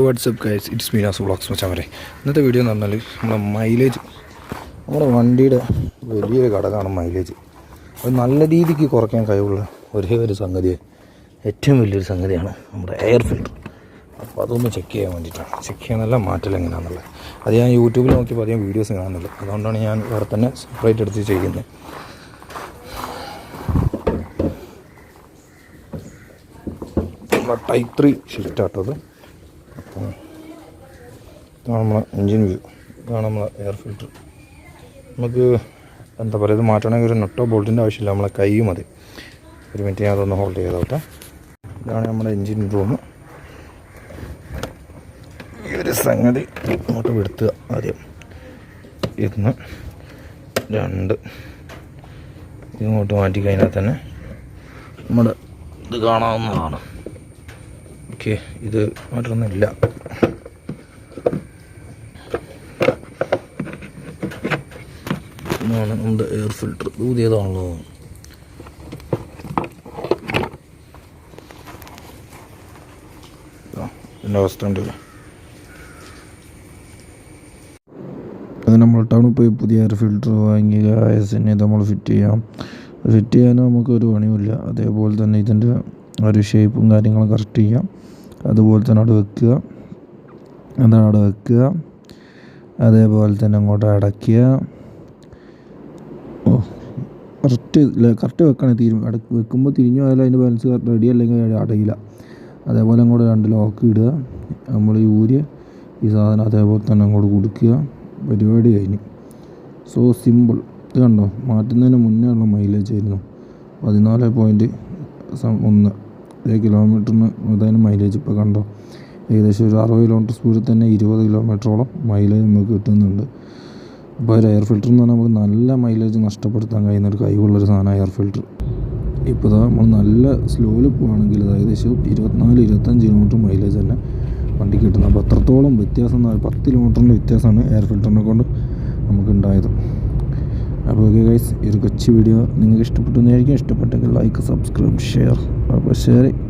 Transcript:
WhatsApp guys, it's മീനാസ് vlogs മച്ചാൻ വരെ. ഇന്നത്തെ video എന്ന് പറഞ്ഞാൽ നമ്മുടെ മൈലേജ്, നമ്മുടെ വണ്ടിയുടെ വലിയൊരു ഘടകമാണ് മൈലേജ്. അത് നല്ല രീതിക്ക് കുറയ്ക്കാൻ കഴിവുള്ള ഒരേ ഒരു സംഗതി, ഏറ്റവും വലിയൊരു സംഗതിയാണ് നമ്മുടെ എയർ ഫിൽറ്റർ. അപ്പോൾ അതൊന്ന് ചെക്ക് ചെയ്യാൻ വേണ്ടിയിട്ടാണ്. ചെക്ക് ചെയ്യാനല്ല, മാറ്റൽ എങ്ങനെയാണെന്നുള്ളത്. അത് ഞാൻ യൂട്യൂബിൽ നോക്കിയപ്പോൾ അധികം വീഡിയോസ് കാണുന്നില്ല, അതുകൊണ്ടാണ് ഞാൻ വേറെ തന്നെ സെപ്പറേറ്റ് എടുത്ത് ചെയ്യുന്നത്. ടൈപ്പ് 3 ഷിഫ്റ്റ് ആട്ടത്. അപ്പോൾ ഇതാണ് നമ്മളെ എൻജിൻ വ്യൂ, ഇതാണ് നമ്മളെ എയർ ഫിൽറ്റർ. നമുക്ക് എന്താ പറയുക, ഇത് മാറ്റണമെങ്കിൽ ഒരു നട്ടോ ബോൾട്ടിൻ്റെ ആവശ്യമില്ല, നമ്മളെ കൈ മതി. ഒരു മിനിറ്റ് ഞാൻ അതൊന്ന് ഹോൾഡ് ചെയ്തോട്ടെ. ഇതാണ് നമ്മുടെ എൻജിൻ റൂം. ഈ ഒരു സംഗതി ഇങ്ങോട്ട് വിടുത്തുക ആദ്യം. 1 2 ഇങ്ങോട്ട് മാറ്റി കഴിഞ്ഞാൽ തന്നെ നമ്മുടെ ഇത് കാണാവുന്നതാണ്. ഓക്കെ, ഇത് മാറ്റൊന്നുമില്ല. ഇതാണ് നമ്മുടെ എയർ ഫിൽറ്റർ. പുതിയതാണല്ലോ. ഇതിൻ്റെ അവസ്ഥ ഉണ്ടല്ലോ. അത് നമ്മൾ ടൗണിൽ പോയി പുതിയ എയർ ഫിൽറ്റർ വാങ്ങി ഗ്യാസിനെ നമ്മൾ ഫിറ്റ് ചെയ്യാനും നമുക്കൊരു പണിയുമില്ല. അതേപോലെ തന്നെ ഇതിൻ്റെ ഒരു ഷേപ്പും കാര്യങ്ങളും കറക്റ്റ് ചെയ്യാം. അതുപോലെ തന്നെ അവിടെ വെക്കുക, അതേപോലെ തന്നെ അങ്ങോട്ട് അടയ്ക്കുക. കറക്റ്റ് വെക്കുകയാണെങ്കിൽ വെക്കുമ്പോൾ തിരിഞ്ഞു പോയാലും അതിൻ്റെ ബാലൻസ് റെഡി അല്ലെങ്കിൽ അടയില്ല. അതേപോലെ അങ്ങോട്ട് 2 ലോക്ക് ഇടുക. നമ്മൾ ഈ സാധനം അതേപോലെ തന്നെ അങ്ങോട്ട് കൊടുക്കുക. പരിപാടി കഴിഞ്ഞു. So simple. ഇത് കണ്ടോ, മാറ്റുന്നതിന് മുന്നേ ഉള്ള മൈലേജ് ആയിരുന്നു 14.1 കിലോമീറ്ററിന്. അതായത് മൈലേജ് ഇപ്പോൾ കണ്ടോ, ഏകദേശം ഒരു 60 കിലോമീറ്റർ സ്പീഡിൽ തന്നെ 20 കിലോമീറ്ററോളം മൈലേജ് നമുക്ക് കിട്ടുന്നുണ്ട്. അപ്പോൾ ഒരു എയർ ഫിൽറ്റർ എന്ന് പറഞ്ഞാൽ നമുക്ക് നല്ല മൈലേജ് നഷ്ടപ്പെടുത്താൻ കഴിയുന്ന ഒരു കഴിവുള്ളൊരു സാധനമാണ് എയർ ഫിൽറ്റർ. ഇപ്പോൾ നമ്മൾ നല്ല സ്ലോയിൽ പോവുകയാണെങ്കിൽ ഏകദേശം 24-25 കിലോമീറ്റർ മൈലേജ് തന്നെ വണ്ടി കിട്ടുന്നത്. അപ്പോൾ അത്രത്തോളം വ്യത്യാസം, 10 കിലോമീറ്ററിൻ്റെ വ്യത്യാസമാണ് എയർ ഫിൽറ്ററിനെ കൊണ്ട് നമുക്ക് ഉണ്ടായത്. അപ്പോൾ ഓക്കെ ഗൈസ്, ഈ ഒരു കൊച്ചു വീഡിയോ നിങ്ങൾക്ക് ഇഷ്ടപ്പെട്ടെന്നായിരിക്കും. ഇഷ്ടപ്പെട്ടെങ്കിൽ ലൈക്ക്, സബ്സ്ക്രൈബ്, ഷെയർ. അപ്പോൾ ശരി.